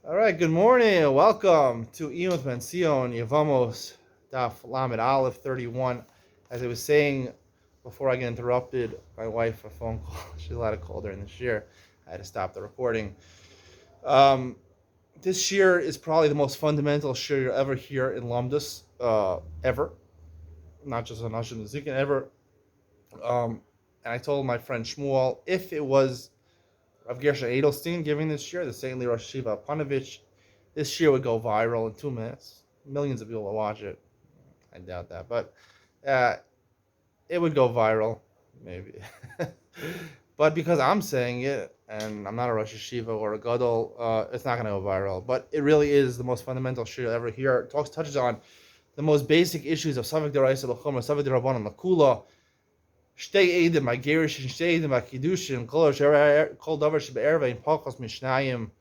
All right, good morning. Welcome to Iyun with Benzion, Yevamos, Daf Lamed Aleph 31. As I was saying before I get interrupted, my wife, a phone call. She's allowed to call during this year. I had to stop the recording. Um, this year is probably the most fundamental shir you'll ever hear in Lamdus, ever. Not just on Hashem Zikin, ever. And I told my friend Shmuel, if it was Rav Gershon Edelstein giving this year, the saintly Rosh Hashiva Panovich, this year would go viral in 2 minutes. Millions of people will watch it. I doubt that, but uh, it would go viral, maybe. But because I'm saying it, and I'm not a Rosh Hashiva or a Gadol, it's not going to go viral. But it really is the most fundamental shir you'll ever hear. It touches on the most basic issues of Savik Deraisa L'chumra, Savik Derabanan L'kula, Shtei Eidim, Agerish, and Shtei Eidim, Akidushin, Kol Davar Shebe'erve, and Palchos Mishnayim,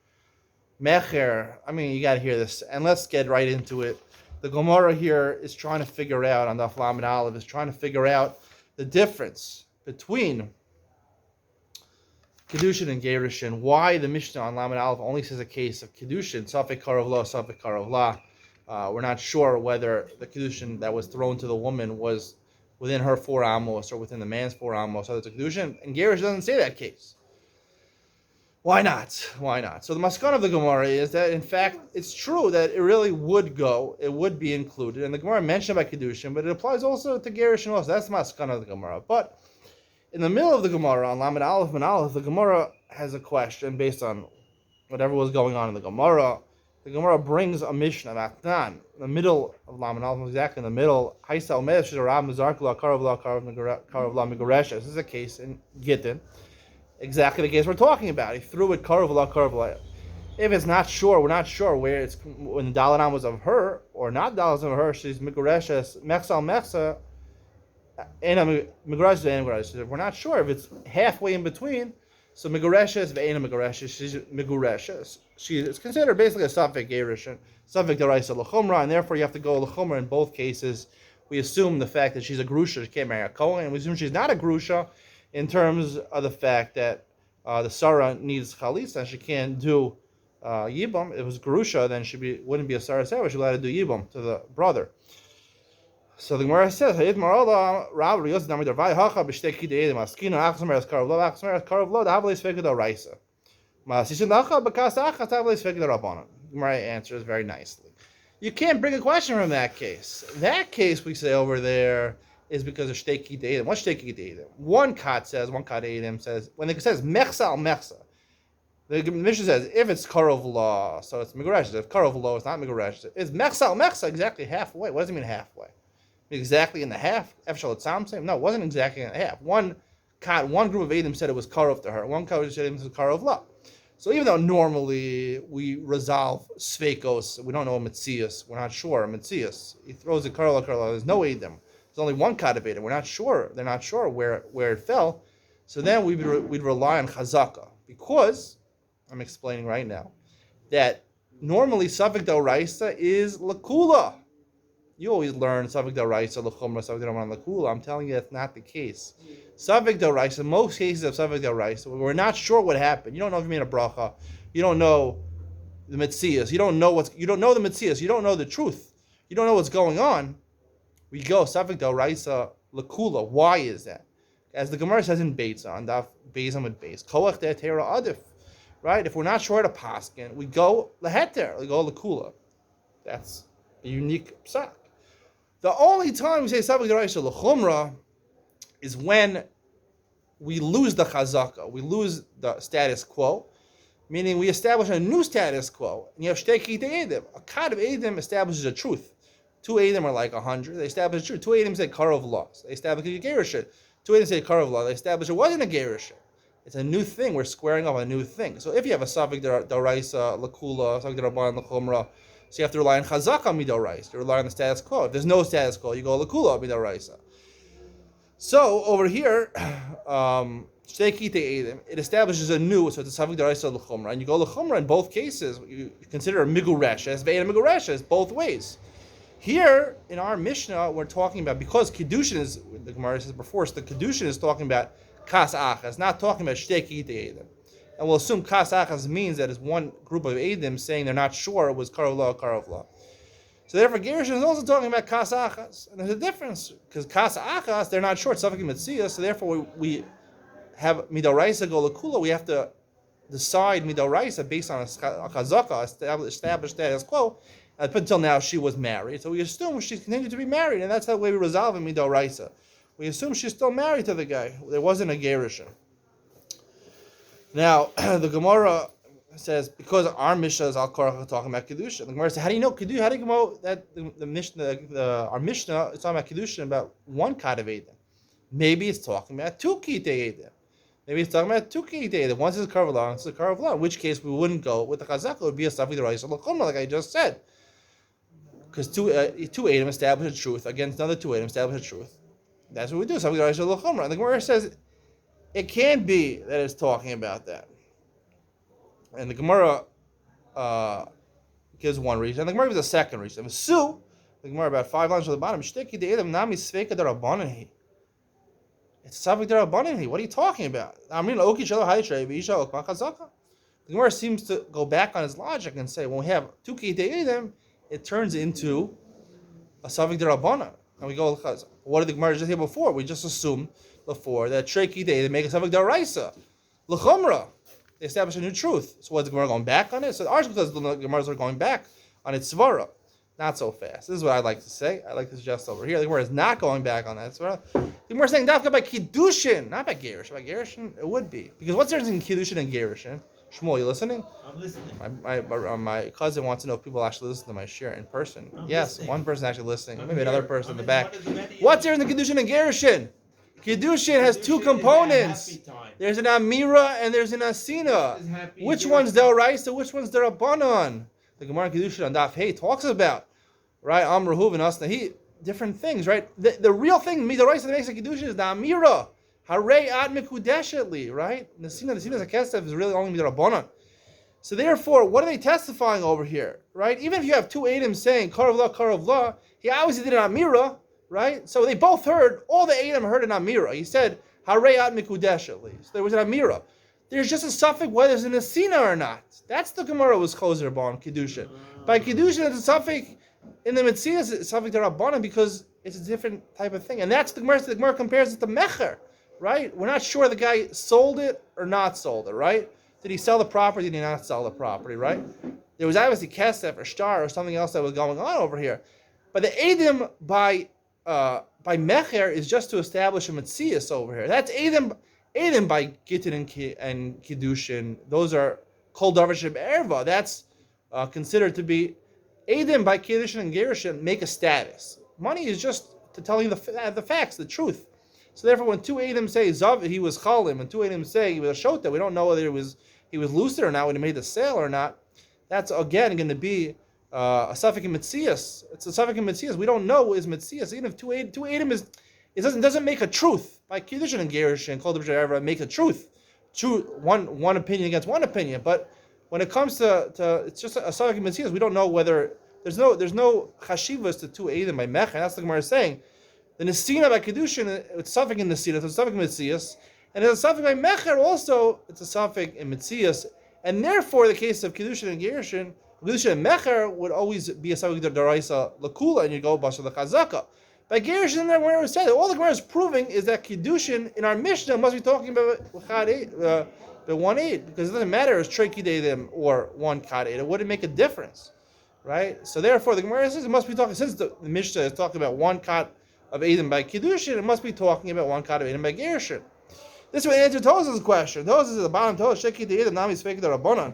Mecher. I mean, you got to hear this. And let's get right into it. The Gemara here is trying to figure out, on Daf Lamed Aleph, is trying to figure out the difference between Kedushin and Gerushin. Why the Mishnah on Lamed Aleph only says a case of Kedushin, Safek Karov La, Safek Karov La. We're not sure whether the Kedushin that was thrown to the woman was within her 4 amos or within the man's 4 amos. So it's a Kedushin. And Gerush doesn't say that case. Why not? Why not? So the maskan of the Gemara is that, in fact, it's true that it really would go, it would be included. And the Gemara mentioned about Kedushin, but it applies also to Gerushin also. That's the maskan of the Gemara. But in the middle of the Gemara, on Lamed Aleph and Aleph, the Gemara has a question based on whatever was going on in the Gemara. The Gemara brings a Mishnah, Matnan, in the middle of Lamed Aleph, exactly in the middle. This is a case in Gittin. Exactly the case we're talking about. He threw it Karavla. If it's not sure, we're not sure where it's when the Dalanam was of her or not Dalanam of her. She's Migureshes Mechsal Mechsa and Migureshes. We're not sure if it's halfway in between. So Migureshes Ve'ena Migureshes. She's Migureshes. She is considered basically a Safek Gerishin, Safek Deraisa L'chumra, and therefore you have to go L'chumra in both cases. We assume the fact that she's a Grusha, she can't marry a Kohen, and we assume she's not a Grusha in terms of the fact that the Sarah needs Chalitza and she can't do Yibam. If it was Gerusha, then she wouldn't be a Sarah Sarah, she's allowed to do Yibam to the brother. So the Gemara says, Gemara answers very nicely. You can't bring a question from that case. That case we say over there is because of Shteki De'edim. What's Shteki De'edim? One Kat De'edim says, when it says Mechsa al Mechsa, the Mishnah says, if it's Karov Law, so it's Megaresh. If Karov Law, it's not Megaresh. It's Mechsa al Mechsa, exactly halfway. What does it mean halfway? Exactly in the half? Efshal Tzam same? No, it wasn't exactly in the half. One group of Edim said it was Karov to her. One Karov said it was Karov Law. So even though normally we resolve Sveikos, we don't know a Metzias, we're not sure a Metzias. He throws a Karov, there's no Edim. There's only one katabated. We're not sure. They're not sure where it fell. So then we'd rely on chazaka, because I'm explaining right now that normally Safek D'Oraisa is lakula. You always learn Safek D'Oraisa l'chumra, Safek D'Oraisa lakula. I'm telling you that's not the case. Safek D'Oraisa, most cases of Safek D'Oraisa, we're not sure what happened. You don't know if you made a bracha. You don't know the mitzias. You don't know the mitzias. You don't know the truth. You don't know what's going on. We go Safek D'Oraisa Lakula. Why is that? As the Gemara says in Beitza, on Daf Beizam with Beis, Koach de Tera Adif. Right? If we're not sure how to paskin, we go Leheter, we go Lakula. That's a unique psak. The only time we say Safek D'Oraisa L'chumra is when we lose the chazaka, we lose the status quo, meaning we establish a new status quo. And you have Shteki De'edim. A Kad of Edim establishes a truth. 2 Edim are like 100. They establish truth. 2 Edim say Karov laws. They establish a Gerushin. 2 Edim say Karov law. They establish it wasn't a Gerushin. It's a new thing. We're squaring up a new thing. So if you have a Safek D'Oraisa Lakula, Safek D'Rabanan L'chumra, so you have to rely on Chazaka Midoraisa. You rely on the status quo. If there's no status quo, you go Lakula Midoraisa. So over here, it establishes a new, so it's a Safek D'Oraisa L'chumra, and you go L'chumra in both cases. You consider a Migureshes, Ve'ena Migureshes, both ways. Here, in our Mishnah, we're talking about, because Kedushin is, the Gemara says before, so the Kedushin is talking about Kas Achas, not talking about Shteki De'edim. and we'll assume kas achas means that it's one group of Eidim saying they're not sure it was karav la. So therefore, Gerushin is also talking about kas achas, and there's a difference because kas achas they're not sure it's suffix mitzvah. So therefore, we have midoraisa go lakula. We have to decide midoraisa based on a chazaka, establish status quo. Up until now, she was married, so we assume she continued to be married, and that's the way we resolve in midoraisa. We assume she's still married to the guy. There wasn't a gerushin. Now, the Gemara says because our Mishnah is al korach talking about kedusha. The Gemara says, how do you know kedusha? How do you know that the Mishnah, our Mishnah is talking about kedusha about one kat of Eidim? Maybe it's talking about two kitei Eidim. Maybe it's talking about two kitei Eidim. Once is a karav la, once is a karav la. In which case we wouldn't go with the chazaka. It would be a safik d'oraisa l'chumra, like I just said, because two Eidim establish a truth against another two Eidim establish a truth. That's what we do. Safik d'oraisa l'chumra. And the Gemara says it can't be that it's talking about that. And the Gemara gives one reason. And the Gemara gives a second reason. The Gemara about 5 lines from the bottom. It's Safik d'Rabbanan. What are you talking about? The Gemara seems to go back on his logic and say when we have two kitei Eidim, it turns into a Safik d'Rabbanan. And we go, what did the Gemara just hear before? We just assumed before that Trei kitei they make a Safik d'Oraisa. L'chumra. They establish a new truth. So what's the Gemara going back on it? So ours because the Gemaras are going back on its svara. Not so fast. This is what I like to say. I like to suggest over here. The Gemara is not going back on that svara. The Gemara is saying dafka by kiddushin, not by gerushin. By gerushin, it would be because what's the difference in kiddushin and gerushin? Shmuel, you listening? I'm listening. My cousin wants to know if people actually listen to my share in person. Yes, listening. one person actually listening. Maybe another person in the back. What's there in the kiddushin and gerushin? Kiddushin has two components. There's an Amira and there's an Asina. Which one's D'Oraisa? Which one's D'Rabbanan? The Gemara in Kiddushin on Daf Hey talks about, right? Amrahuv and Asnahi, different things, right? The real thing, D'Oraisa that makes a Kiddushin is the Amira. Harei ad mikudeshetli, right? The Asina is a Kesef is really only D'Rabbanan. So therefore, what are they testifying over here, right? Even if you have two Eidim saying Karav La, he obviously did an Amira. Right? So they both heard, all the Eidim heard an Amira. He said, Hareyat Mikudesh at least. So there was an Amira. There's just a suffix whether it's an Asina or not. That's the Gemara was Choser on Kiddushin. By Kiddushin, it's a suffix in the Mitzvah, it's a suffix D'Rabbanan because it's a different type of thing. And that's the Gemara compares it to Mecher. Right? We're not sure the guy sold it or not sold it, right? Did he sell the property? Did he not sell the property, right? There was obviously Kesef or Shtar or something else that was going on over here. But the Eidim by Mecher is just to establish a Metzias over here. That's Eidim by Gittin and Kiddushin. Those are Kol Davarship Erva. That's considered to be Eidim by Kiddushin and Gerushin make a status. Money is just to tell you the facts, the truth. So therefore, when two Eidim say Zav, he was Cholim, and two Eidim say he was a Shota, we don't know whether he was lucid or not, when he made the sale or not. That's again going to be a suffix in Metzias. It's a suffix in Metzias. We don't know is Metzias. Even if two Eidim is, it doesn't make a truth. By Kiddushin and Gerushin, Kol D'B'Shay make a truth. One opinion against one opinion. But when it comes to it's just a suffix in Metzias, we don't know whether there's no chashivas to two Eidim by Mech, and that's the Gemara is saying. The Nesina by Kiddushin, it's a suffix in Nesina, it's a suffix in Metzias, and it's a suffix by Mecher also, it's a suffix in Metzias, and therefore the case of Kiddushin and Gerushin, Kiddushin and Mecher would always be a suffix d'Oraisa Lakula, and you go Basha the Chazaka. By Gerushin, there where it said all the Gemara is proving is that Kiddushin in our Mishnah must be talking about the 1-8, because it doesn't matter if it's Trei Kidedim or 1 Kad 8, it wouldn't make a difference, right? So therefore the Gemara says it must be talking, since the Mishnah is talking about 1 Kad of Eidim by Kiddushin, it must be talking about 1 Kad of Eidim by Gerushin. This will answer Toz's question. Toz is at the bottom. Toz Sheki the Eidim Nami Sfeki the Rabbanan.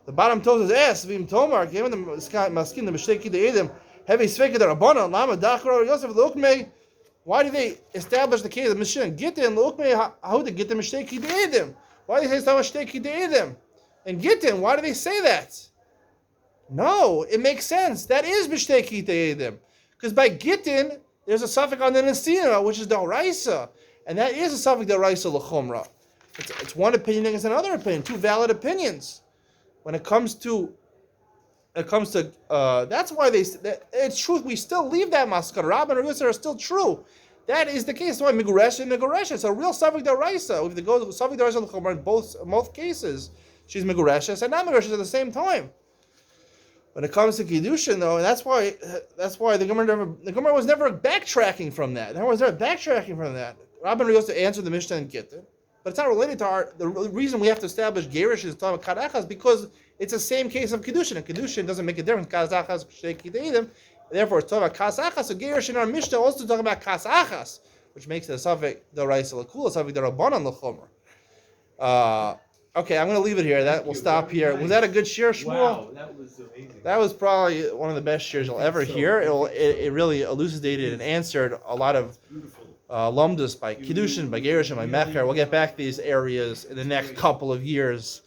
The bottom Toz is asked Vim Tomar given the Maskin the Misheki the Eidim Heavy Sfeki the Rabbanan Lama Dachra Yosef Lukmei. Why do they establish the case of Mishin Gittin Lukmei? How did Gittin Misheki the Eidim? Why do they say so much Shteki the Eidim? And Gittin, why do they say that? No, it makes sense. That is Mishteki the Eidim, because by Gittin there's a suffix on the Nesina, which is D'Oraisa, and that is a suffix D'Oraisa L'chumra. It's one opinion against another opinion, two valid opinions. When it comes to that's why it's truth. We still leave that maskar. Rab and Reuser are still true. That is the case. So Miguresh and Miguresh. It's a real Savik Daraisa. If they go to Savik Daraisa L'chomer in both cases, she's Miguresh and not Miguresh at the same time. When it comes to Kiddushin, though, and that's why the Gemara was never backtracking from that. There was never backtracking from that. Rabban Rios to answer the Mishnah and Gittin, but it's not related to the reason we have to establish Gerish is talking about Karachas because it's the same case of Kiddushin, and Kiddushin doesn't make a difference. Karachas Shteki Deidim, therefore it's talking about Kasachas. So Gerish in our Mishnah also talking about Kasachas, which makes it a Savik D'Oraisa L'Kula, Savik D'Rabbanan L'Chomer. Okay, I'm going to leave it here. We'll stop here. Nice. Was that a good shir, Shmuel? Wow, that was amazing. That was probably one of the best shirs you'll ever hear. It really elucidated and answered a lot of lumdus by Kiddushin, by Gerish, and by Mecher. We'll get back to these areas in the next couple of years.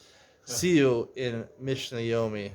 See you in Mishnah Yomi.